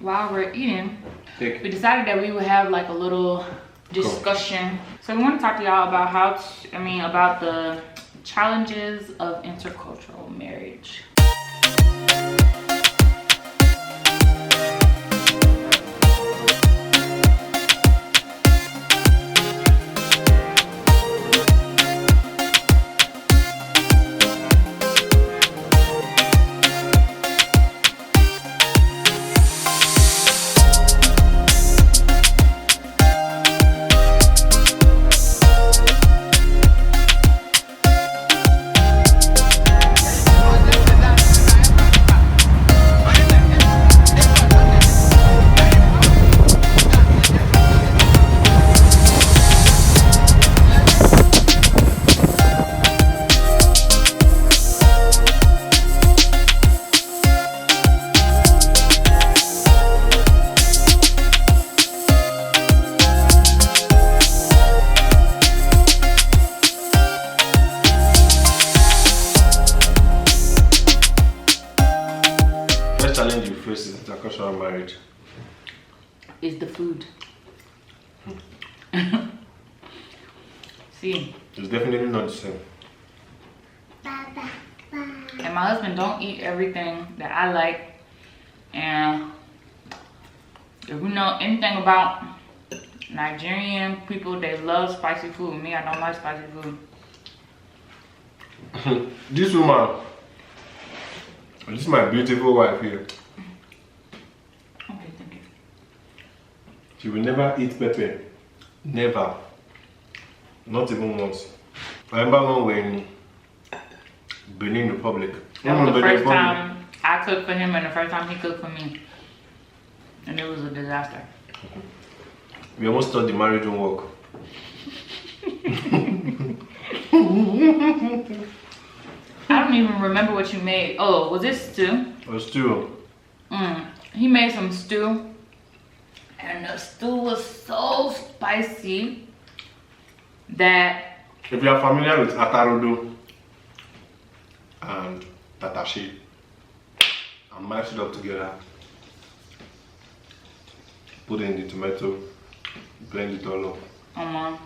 while we're eating, we decided that we would have like a little discussion. So we want to talk to y'all about about the challenges of intercultural marriage. Challenge you face in intercultural marriage is the food. See, it's definitely not the same. And my husband don't eat everything that I like, and if you know anything about Nigerian people, they love spicy food. Me, I don't like spicy food. This woman, this is my beautiful wife here. Okay, thank you. She will never eat pepper. Never. Not even once. I remember when we were in Benin Republic. That was the first time I cooked for him and the first time he cooked for me. And it was a disaster. We almost thought the marriage won't work. I don't even remember what you made. Oh, was it stew? It was stew. He made some stew. And the stew was so spicy that... If you are familiar with atarodo and tatashi, and mash it up together, put in the tomato, blend it all up.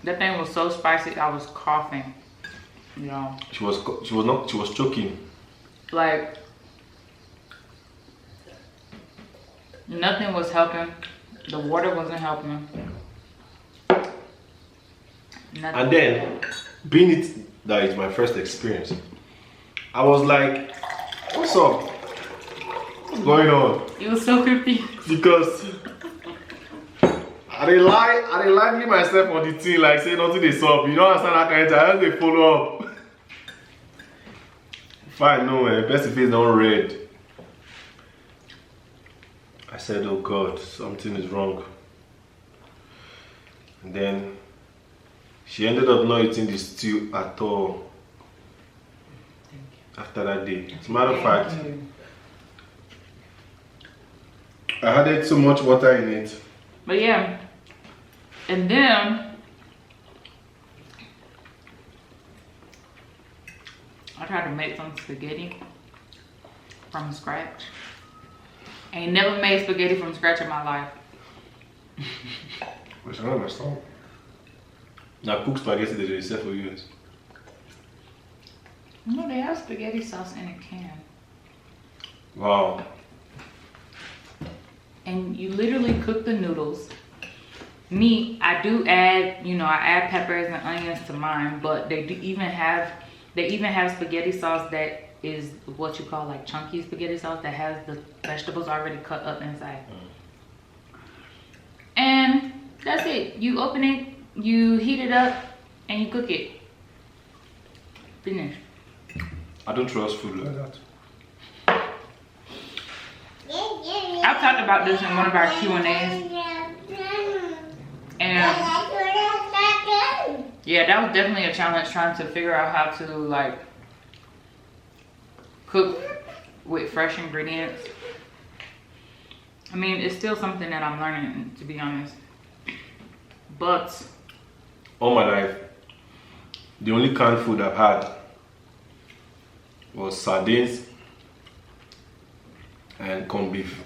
That thing was so spicy, I was coughing. Yeah. She was choking. Like, nothing was helping. The water wasn't helping. Nothing. And then, being it that is my first experience, I was like, what's up? What's going on? You were so confused. Because I didn't lie myself on the thing, like say nothing is up. You don't understand that kind of thing. I just dey follow up. Fine, no man, best face don't red. I said, oh God, something is wrong. And then she ended up not eating the stew at all after that day. As a matter of fact, I added so much water in it. But yeah, and then I tried to make some spaghetti from scratch. I ain't never made spaghetti from scratch in my life. Which I don't understand. Now cook spaghetti that they sell for you. No, they have spaghetti sauce in a can. Wow. And you literally cook the noodles. Me, I do add, I add peppers and onions to mine, but they even have spaghetti sauce that is what you call like chunky spaghetti sauce that has the vegetables already cut up inside. And that's it. You open it, you heat it up, and you cook it. Finish. I don't trust food like that. I've talked about this in one of our Q&As. And yeah, that was definitely a challenge, trying to figure out how to like cook with fresh ingredients. I mean, it's still something that I'm learning, to be honest. But all my life, the only canned food I've had was sardines, and corned beef.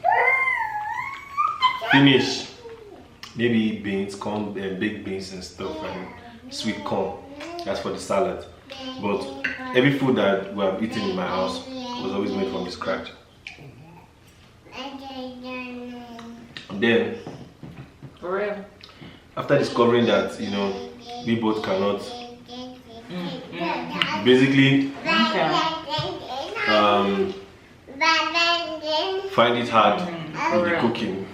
Finish. Maybe beans, corn, baked beans and stuff, and sweet corn. That's for the salad. But every food that we have eaten in my house was always made from the scratch. And then, For real. after discovering that, we both cannot basically find it hard in the cooking.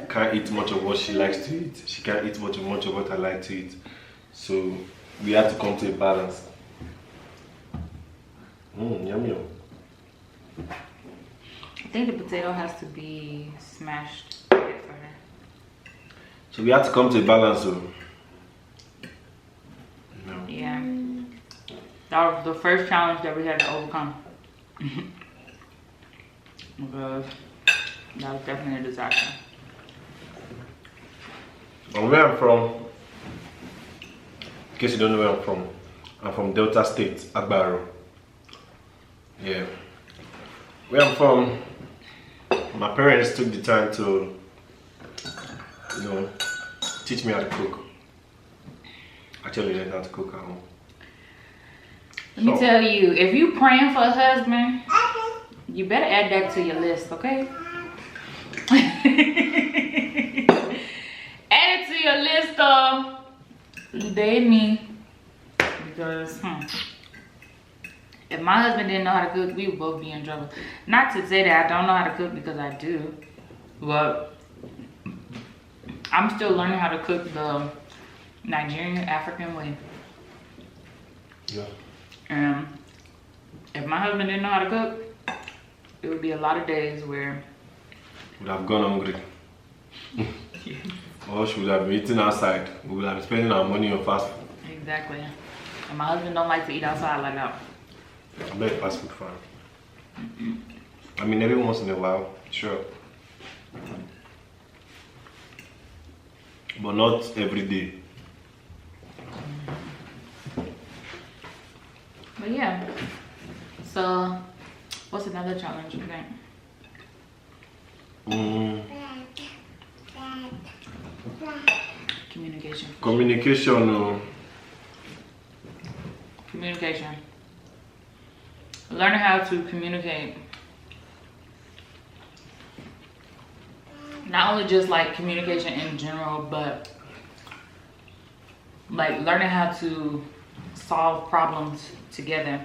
Can't eat much of what she likes to eat. She can't eat much of what I like to eat. So we had to come to a balance. Yummy. I think the potato has to be smashed for her. So we had to come to a balance. So. Yeah. That was the first challenge that we had to overcome. Because that was definitely a disaster. And where I'm from, in case you don't know where I'm from Delta State, Agbaro. Yeah. Where I'm from, my parents took the time to, teach me how to cook. Actually learned how to cook at home. Let me tell you, if you praying for a husband, you better add that to your list, okay? Add it to your list of they me. Because if my husband didn't know how to cook, we would both be in trouble. Not to say that I don't know how to cook, because I do, but I'm still learning how to cook the Nigerian African way. Yeah. And if my husband didn't know how to cook, it would be a lot of days where Would have gone hungry. Or she would have been eating outside. We would have been spending our money on fast food. Exactly. And my husband don't like to eat outside like that. I'm not a fast food fan. I mean, every once in a while, sure. But not every day. But yeah. So, what's another challenge you think? Communication. Communication. Communication. Learning how to communicate. Not only just like communication in general, but like learning how to solve problems together,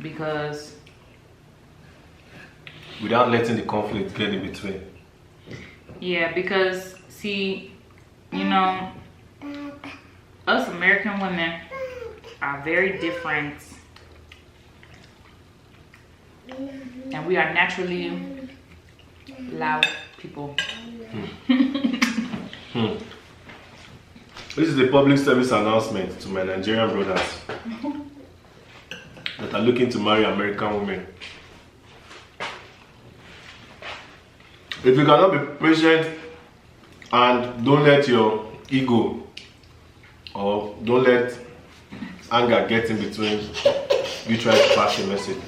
because Without letting the conflict get in between. yeah, because see, us American women are very different, and we are naturally loud people. This is a public service announcement to my Nigerian brothers that are looking to marry American women. If you cannot be patient and don't let your ego or don't let anger get in between you trying to pass a message,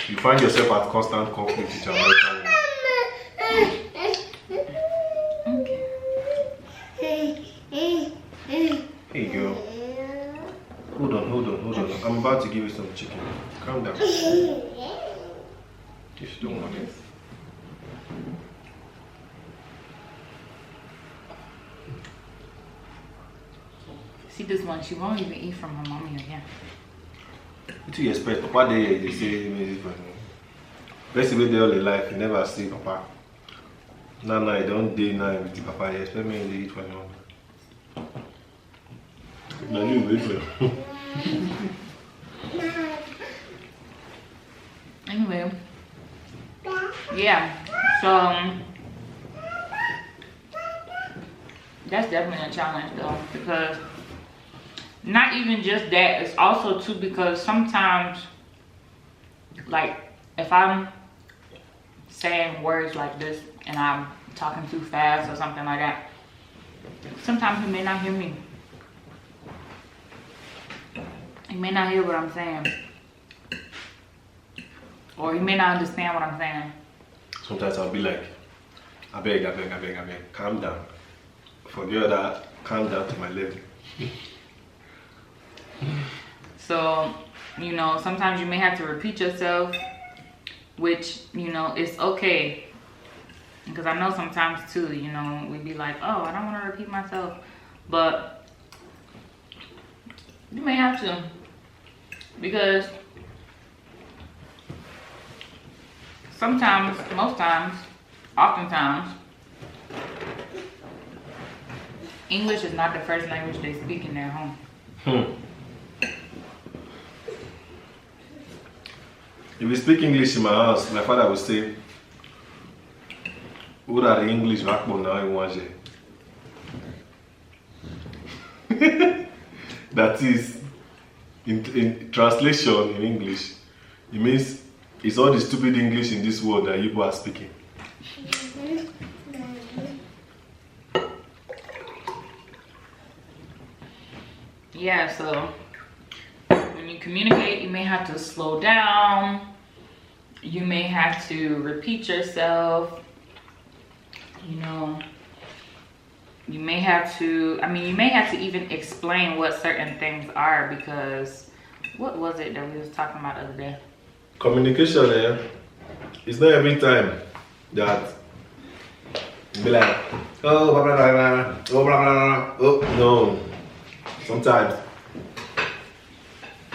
you find yourself at constant conflict with your American women. Hey girl, hold on. I'm about to give you some chicken. Calm down. If you don't want it. See this one, she won't even eat from her mommy again. What do you expect? Papa they say music for him. Best way they all their life, you never see Papa. Now you don't day now with the Papa, you expect me to eat for him. Now you wait for him. Anyway, yeah, so that's definitely a challenge though, because not even just that, it's also too because sometimes, like, if I'm saying words like this and I'm talking too fast or something like that, sometimes he may not hear me. He may not hear what I'm saying. Or he may not understand what I'm saying. Sometimes I'll be like, I beg, calm down. Forget that, calm down to my level. So, you know, sometimes you may have to repeat yourself, which, you know, it's okay. Because I know sometimes too, you know, we be like, oh, I don't want to repeat myself. But you may have to. Because sometimes, most times, oftentimes, English is not the first language they speak in their home. If we speak English in my house, my father would say, what are the English backbone now in one That is, in translation in English, it means it's all the stupid English in this world that people are speaking. Yeah, so when you communicate, you may have to slow down. You may have to repeat yourself. You know, you may have to, you may have to even explain what certain things are, because what was it that we was talking about the other day? Communication, it's not every time that you be like, oh, blah, blah, blah, blah, oh, blah, blah, blah, oh, no. Sometimes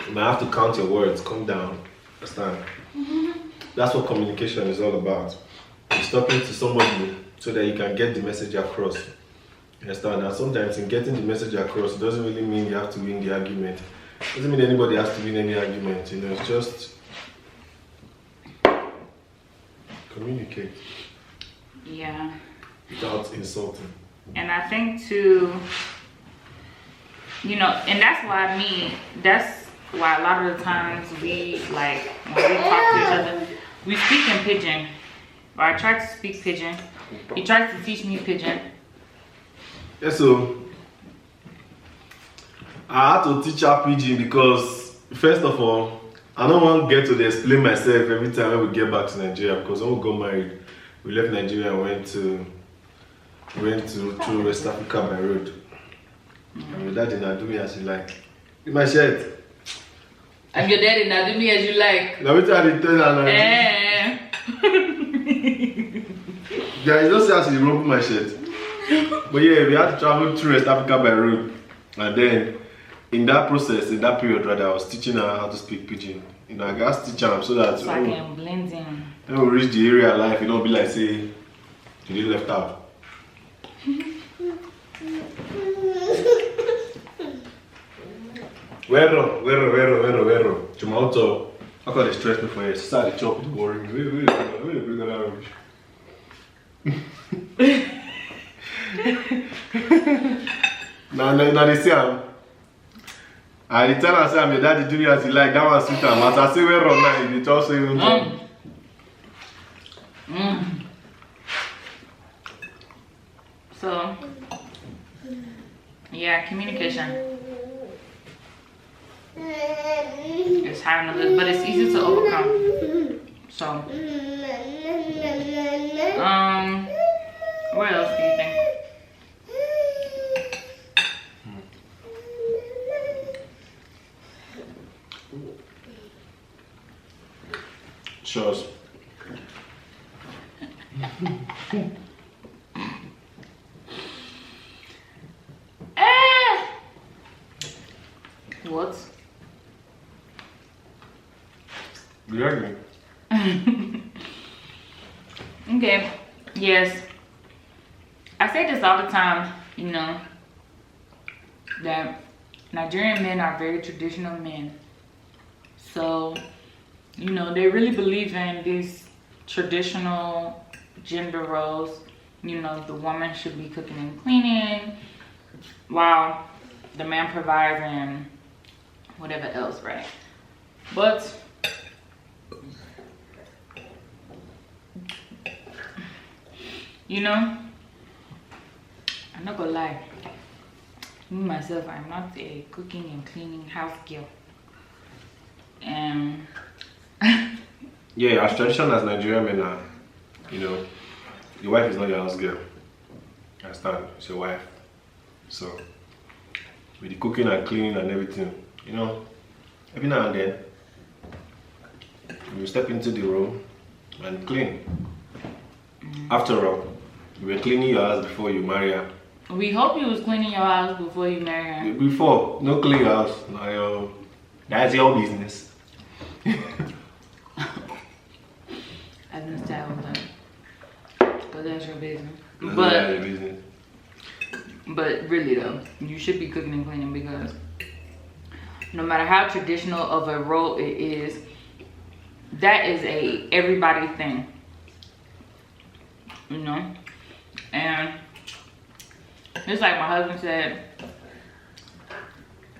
you might have to count your words, calm down, understand? That's what communication is all about. You're talking to somebody so that you can get the message across. You understand? And sometimes in getting the message across, it doesn't really mean you have to win the argument. It doesn't mean anybody has to win any argument, you know, it's just communicate. Yeah. Without insulting. And I think too, you know, and that's why a lot of the times we, like, when we talk to each other, we speak in pidgin. Or I try to speak pidgin. He tries to teach me pidgin. Yeah, so I had to teach her pidgin because, first of all, I don't want to get to explain myself every time when we get back to Nigeria, because when we got married, we left Nigeria and went through West Africa by road. And your daddy now do me as you like. In my shirt. And your daddy now do me as you like. Now we try to tell her now. Yeah, you don't say as you rumble my shirt. But yeah, we had to travel through West Africa by road. And then in that process, in that period rather, I was teaching her how to speak pidgin. You know, I got to teach her so that so I can blend in. When we reach the area of life, you don't be like, say, you did left out. Where? Tomorrow, how can they stress me for you? Start the chop, it's boring. Where bring that rubbish? Now they say I tell her, say, I'm your daddy, do me as you like. That one sweet. As I say, where now, they just say, So, yeah, communication. It's hard on the list, but it's easy to overcome. So, what else do you think? Chores. What? Exactly. Okay. Yes. I say this all the time, you know, that Nigerian men are very traditional men. So, you know, they really believe in these traditional gender roles. You know, the woman should be cooking and cleaning while the man provides and whatever else, right? But you know, I'm not gonna lie, me myself, I'm not a cooking and cleaning house girl, and Yeah, as tradition as Nigerian men are, you know, your wife is not your house girl. Understand? It's your wife. So, with the cooking and cleaning and everything, you know, every now and then, you step into the room and clean. After all, you were cleaning your house before you marry her. We hope you was cleaning your house before you marry her. Before, no clean your house. That's your business. I didn't say I was done. But that's your business. That's your business. But really though, you should be cooking and cleaning because no matter how traditional of a role it is, that is a everybody thing. You know? And it's like my husband said,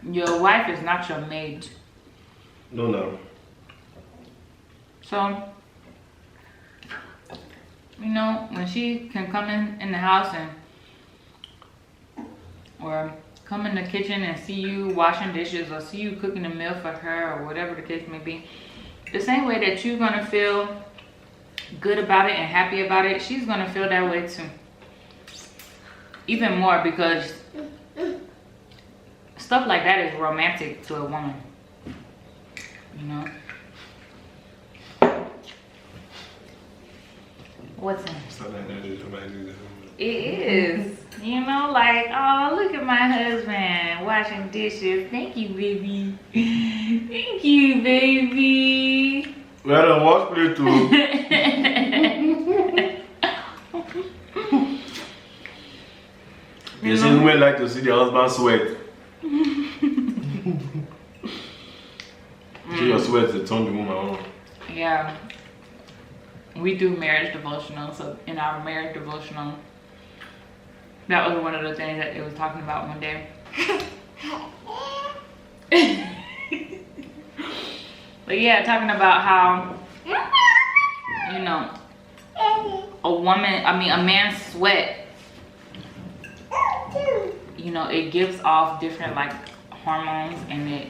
your wife is not your maid. No. So, you know, when she can come in the house and or come in the kitchen and see you washing dishes or see you cooking a meal for her or whatever the case may be, the same way that you're gonna feel good about it and happy about it, she's gonna feel that way too. Even more because stuff like that is romantic to a woman, you know? What's in it? It is. You know, like, oh, look at my husband washing dishes. Thank you, baby. Thank you, baby. We had a wash plate too. You see, women like to see their husband sweat. See your sweat to turn the woman on. Yeah. We do marriage devotional, so in our marriage devotional, that was one of the things that it was talking about one day. But yeah, talking about how, you know, a man's sweat, you know, it gives off different like hormones and it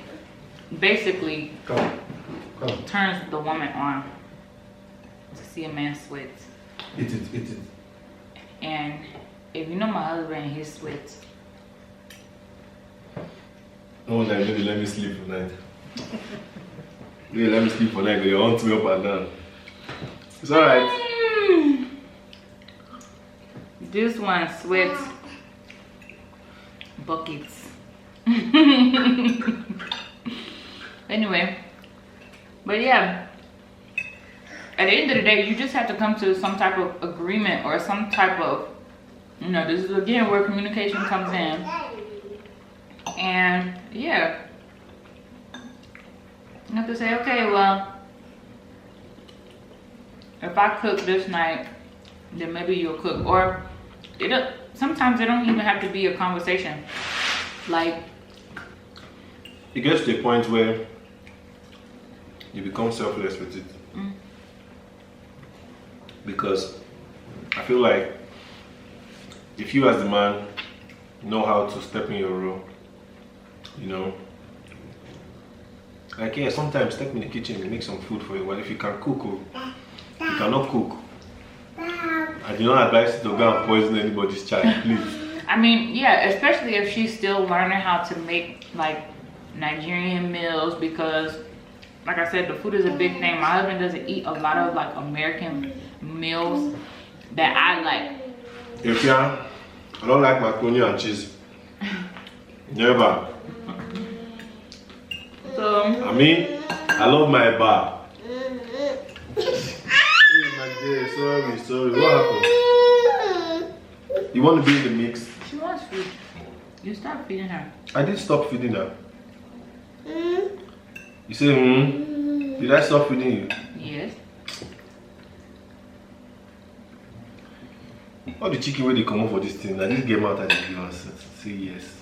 basically turns the woman on to see a man sweat. Eat it. And if you know my husband and his sweat. Oh, like maybe let me sleep for night. Maybe let me sleep for night, but you want me up and down. It's alright. This one sweats buckets. Anyway, but yeah, at the end of the day, you just have to come to some type of agreement or some type of, you know, this is again where communication comes in. And yeah, you have to say, okay, well, if I cook this night, then maybe you'll cook. Or sometimes it don't even have to be a conversation. Like, it gets to a point where you become selfless with it. Because I feel like if you as the man know how to step in your role, you know, like, yeah, sometimes step in the kitchen and make some food for you. Well, if you can cook, or you cannot cook, I do not advise you to go and poison anybody's child, please. I mean, yeah, especially if she's still learning how to make like Nigerian meals, because like I said, the food is a big thing. My husband doesn't eat a lot of like American meals that I like. If I don't like macaroni and cheese. Never. So I mean, I love my bar. Hey, my dear, sorry. What happened? You want to be in the mix? she wants food. You stop feeding her. I did stop feeding her. You say, Did I stop feeding you? Yes. All the chicken where they come up for this thing, I didn't get out and they give us. Say yes.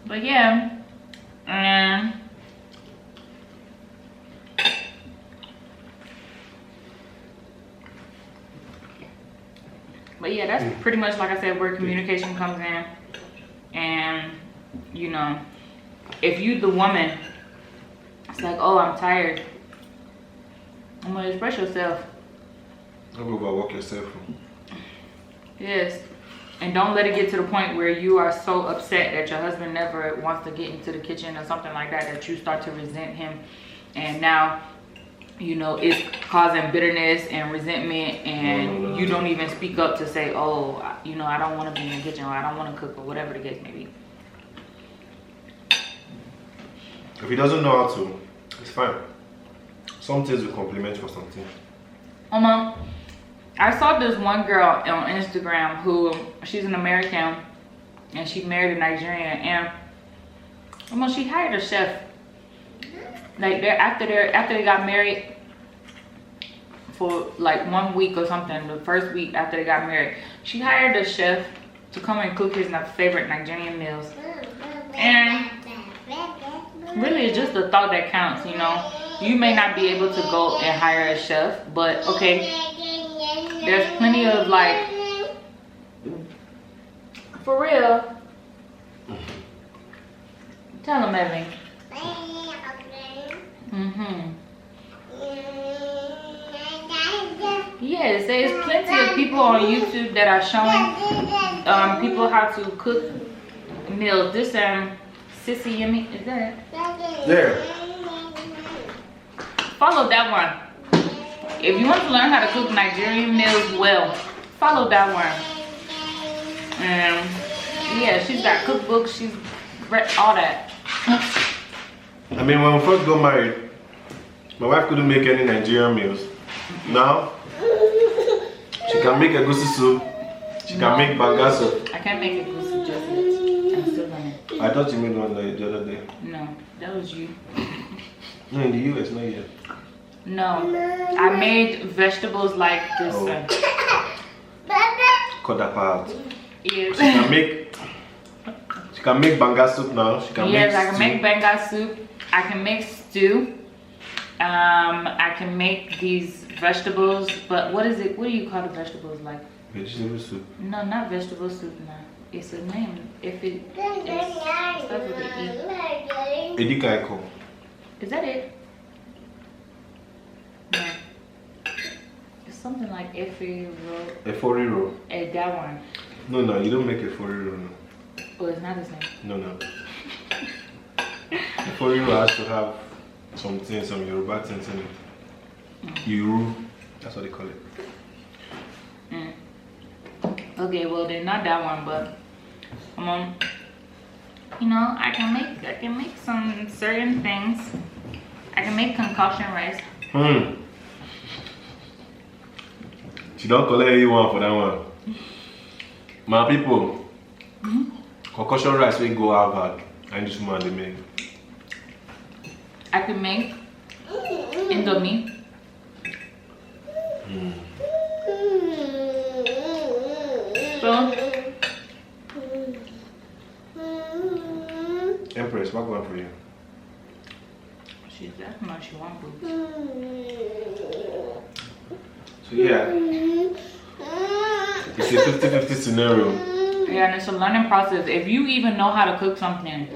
But yeah, but yeah, that's pretty much, like I said, where communication comes in. And you know, if you the woman, it's like, oh, I'm tired. I'm gonna express yourself. Don't overwork yourself. Yes. And don't let it get to the point where you are so upset that your husband never wants to get into the kitchen or something like that, that you start to resent him. And now, you know, it's causing bitterness and resentment, and you don't even speak up to say, oh, you know, I don't want to be in the kitchen, or I don't want to cook, or whatever the case may be. If he doesn't know how to, it's fine. Some things will compliment for something. I saw this one girl on Instagram who, she's an American, and she married a Nigerian, and she hired a chef. Like after they got married for like 1 week or something, the first week after they got married, she hired a chef to come and cook his favorite Nigerian meals. And really, it's just the thought that counts, you know. You may not be able to go and hire a chef, but okay, there's plenty of like, for real. Tell him, Evan. Yes, there's plenty of people on YouTube that are showing people how to cook meals. This Sissy Yummy, is that it? Yeah. Follow that one. If you want to learn how to cook Nigerian meals well, follow that one. And yeah, she's got cookbooks, she's read all that. I mean, when we first got married, my wife couldn't make any Nigerian meals. Now, she can make egusi soup. She can make banga soup. I can't make egusi just yet. I'm still learning. I thought you made one the other day. No, that was you. No, in the US, not yet. No, I made vegetables like this. Cut that part. Yes. She can make banga soup now. She can yes, make I can make banga soup. I can make stew. I can make these vegetables, but what is it? What do you call the vegetables like? Vegetable soup. No, not vegetable soup now. It's a name. If it starts with an E. Edikaiko. Is that it? No. It's something like efori Efori. That one. No, you don't make efori roll. No. Oh, it's not the same. No. Efori roll has to have some Yoruba things in it. Iru, that's what they call it. Okay, well then not that one, but you know, I can make some certain things. I can make concoction rice. She don't collect anyone for that one. My people, concoction rice will go Harvard, and this woman they make. I can make Indomie. So, Empress, what going for you? she's asking what she wants. So yeah, it's a 50-50 scenario. Yeah, and it's a learning process. If you even know how to cook something,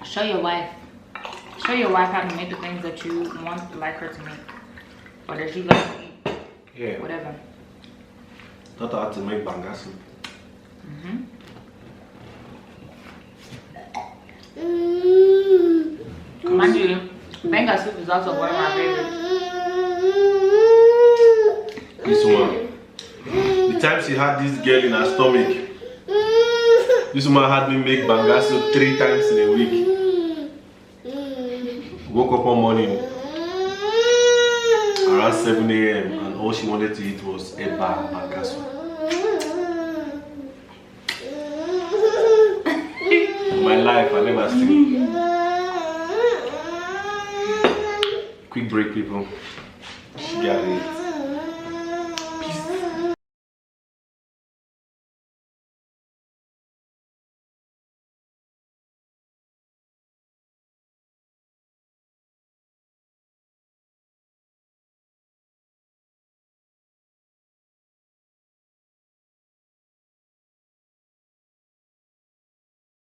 show your wife. Show your wife how to make the things that you want like her to make, or that you like to eat. Yeah. Whatever. Not how to make banga soup. Mind you, banga soup is also one of my favorites. This one. The time she had this girl in her stomach, this woman had me make banga soup 3 times in a week. Woke up one morning around 7 a.m. and all she wanted to eat was eba and banga soup. In my life, I never seen. Quick break, people. She got it.